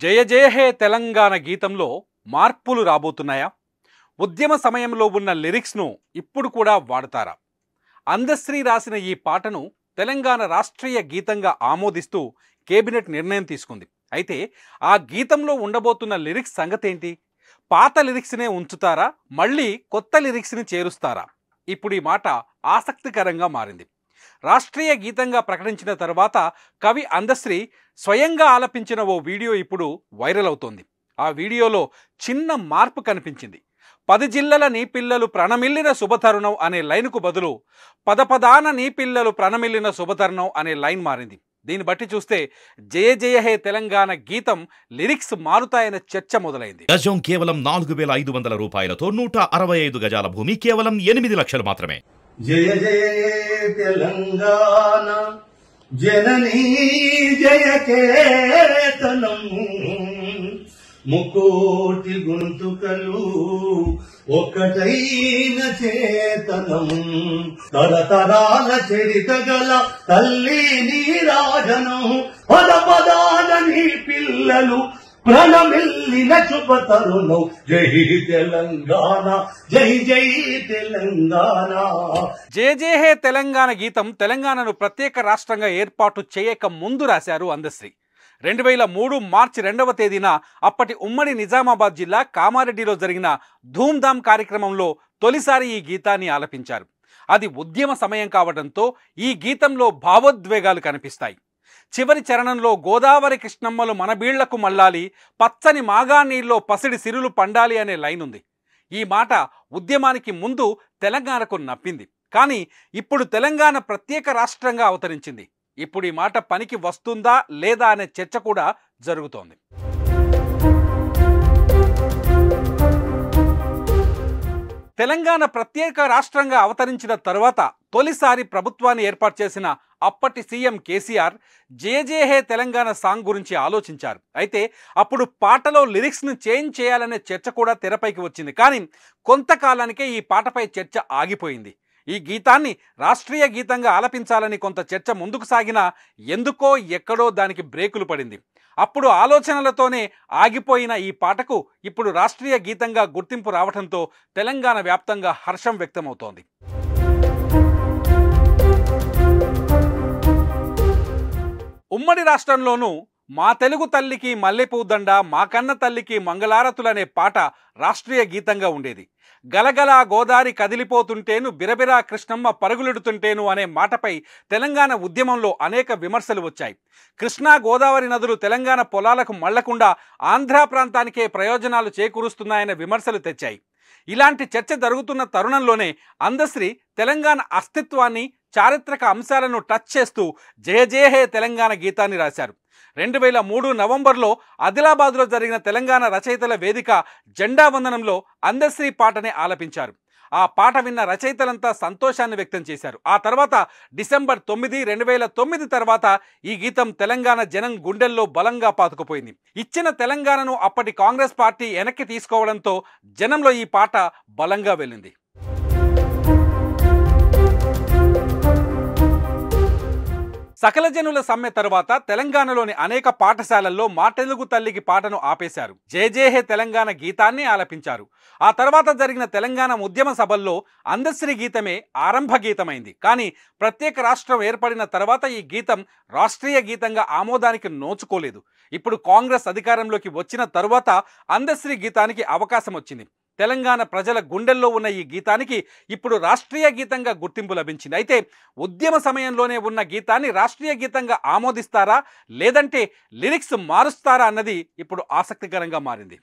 జయ జయ హే తెలంగాణ గీతంలో మార్పులు రాబోతున్నాయా? ఉద్యమ సమయంలో ఉన్న లిరిక్స్ను ఇప్పుడు కూడా వాడతారా? అందశ్రీ రాసిన ఈ పాటను తెలంగాణ రాష్ట్రీయ గీతంగా ఆమోదిస్తూ కేబినెట్ నిర్ణయం తీసుకుంది. అయితే ఆ గీతంలో ఉండబోతున్న లిరిక్స్ సంగతేంటి? పాత లిరిక్స్నే ఉంచుతారా, మళ్ళీ కొత్త లిరిక్స్ని చేరుస్తారా? ఇప్పుడు ఈ మాట ఆసక్తికరంగా మారింది. రాష్ట్రీయ గీతంగా ప్రకటించిన తర్వాత కవి అందశ్రీ స్వయంగా ఆలపించిన ఓ వీడియో ఇప్పుడు వైరల్ అవుతోంది. ఆ వీడియోలో చిన్న మార్పు కనిపించింది. 10 జిల్లల నీ పిల్లలు ప్రణమిల్లిన శుభతరుణం అనే లైన్కు బదులు పదపదాన నీ పిల్లలు ప్రణమిల్లిన శుభతరుణం అనే లైన్ మారింది. దీన్ని బట్టి చూస్తే జయ జయ హే తెలంగాణ గీతం లిరిక్స్ మారుతాయనే చర్చ మొదలైంది. గజం కేవలం 4500 రూపాయలతో 165 గజాల భూమి కేవలం 8 లక్షలు మాత్రమే. జయ జయ తెలంగాణ జననీ జయ కేతనం ముకోటి గొంతుకలు ఒక్కటైన చేతనం తరతరాల చరిత గల తల్లి నీరాజనం పద పదాల నీ పిల్లలు ప్రణమిల్లిన శుభతరుణం జై తెలంగాణ జై జై తెలంగాణ. జయ జయ హే తెలంగాణ గీతం తెలంగాణను ప్రత్యేక రాష్ట్రంగా ఏర్పాటు చేయక ముందు రాశారు అందశ్రీ. 2003 మార్చి 2వ తేదీన అప్పటి ఉమ్మడి నిజామాబాద్ జిల్లా కామారెడ్డిలో జరిగిన ధూమ్ధామ్ కార్యక్రమంలో తొలిసారి ఈ గీతాన్ని ఆలపించారు. అది ఉద్యమ సమయం కావడంతో ఈ గీతంలో భావోద్వేగాలు కనిపిస్తాయి. చివరి చరణంలో గోదావరి కృష్ణమ్మలు మన బీళ్లకు మల్లాలి, పచ్చని మాగానీళ్ళలో పసిడి సిరులు పండాలి అనే లైన్ ఉంది. ఈ మాట ఉద్యమానికి ముందు తెలంగాణకు నప్పింది. కానీ ఇప్పుడు తెలంగాణ ప్రత్యేక రాష్ట్రంగా అవతరించింది. ఇప్పుడు ఈ మాట పనికి వస్తుందా లేదా అనే చర్చ కూడా జరుగుతోంది. తెలంగాణ ప్రత్యేక రాష్ట్రంగా అవతరించిన తరువాత తొలిసారి ప్రభుత్వాన్ని ఏర్పాటు చేసిన అప్పటి సీఎం కేసీఆర్ జయ జయ హే తెలంగాణ సాంగ్ గురించి ఆలోచించారు. అయితే అప్పుడు పాటలో లిరిక్స్ను చేంజ్ చేయాలనే చర్చ కూడా తెరపైకి వచ్చింది. కానీ కొంతకాలానికే ఈ పాటపై చర్చ ఆగిపోయింది. ఈ గీతాన్ని రాష్ట్రీయ గీతంగా ఆలపించాలని కొంత చర్చ ముందుకు సాగినా ఎందుకో ఎక్కడో దానికి బ్రేకులు పడింది. అప్పుడు ఆలోచనలతోనే ఆగిపోయిన ఈ పాటకు ఇప్పుడు రాష్ట్రీయ గీతంగా గుర్తింపు రావడంతో తెలంగాణ వ్యాప్తంగా హర్షం వ్యక్తమవుతోంది. ఉమ్మడి రాష్ట్రంలోనూ మా తెలుగు తల్లికి మల్లెపూదండ, మా కన్న తల్లికి మంగళారతులనే పాట రాష్ట్రీయ గీతంగా ఉండేది. గలగలా గోదారి కదిలిపోతుంటేను, బిరబిరా కృష్ణమ్మ పరుగులెడుతుంటేను అనే మాటపై తెలంగాణ ఉద్యమంలో అనేక విమర్శలు వచ్చాయి. కృష్ణా గోదావరి నదులు తెలంగాణ పొలాలకు మళ్లకుండా ఆంధ్ర ప్రాంతానికే ప్రయోజనాలు చేకూరుస్తున్నాయనే విమర్శలు తెచ్చాయి. ఇలాంటి చర్చ జరుగుతున్న తరుణంలోనే అందశ్రీ తెలంగాణ అస్తిత్వాన్ని, చారిత్రక అంశాలను టచ్ చేస్తూ జయ జయ హే తెలంగాణ గీతాన్ని రాశారు. 2003 నవంబర్లో ఆదిలాబాద్లో జరిగిన తెలంగాణ రచయితల వేదిక జెండా వందనంలో అందశ్రీ పాటనే ఆలపించారు. ఆ పాట విన్న రచయితలంతా సంతోషాన్ని వ్యక్తం చేశారు. ఆ తర్వాత డిసెంబర్ 9, 2009 తర్వాత ఈ గీతం తెలంగాణ జనం గుండెల్లో బలంగా పాతుకుపోయింది. ఇచ్చిన తెలంగాణను అప్పటి కాంగ్రెస్ పార్టీ వెనక్కి తీసుకోవడంతో జనంలో ఈ పాట బలంగా వెళ్ళింది. సకల జనుల సమ్మె తర్వాత తెలంగాణలోని అనేక పాఠశాలల్లో మా తెలుగు తల్లికి పాటను ఆపేశారు. జయ జయ హే తెలంగాణ గీతాన్ని ఆలపించారు. ఆ తర్వాత జరిగిన తెలంగాణ ఉద్యమ సభల్లో అందశ్రీ గీతమే ఆరంభ గీతమైంది. కానీ ప్రత్యేక రాష్ట్రం ఏర్పడిన తర్వాత ఈ గీతం రాష్ట్రీయ గీతంగా ఆమోదానికి నోచుకోలేదు. ఇప్పుడు కాంగ్రెస్ అధికారంలోకి వచ్చిన తరువాత అందశ్రీ గీతానికి అవకాశం వచ్చింది. తెలంగాణ ప్రజల గుండెల్లో ఉన్న ఈ గీతానికి ఇప్పుడు రాష్ట్రీయ గీతంగా గుర్తింపు లభించింది. అయితే ఉద్యమ సమయంలోనే ఉన్న గీతాన్ని రాష్ట్రీయ గీతంగా ఆమోదిస్తారా, లేదంటే లిరిక్స్ మారుస్తారా అన్నది ఇప్పుడు ఆసక్తికరంగా మారింది.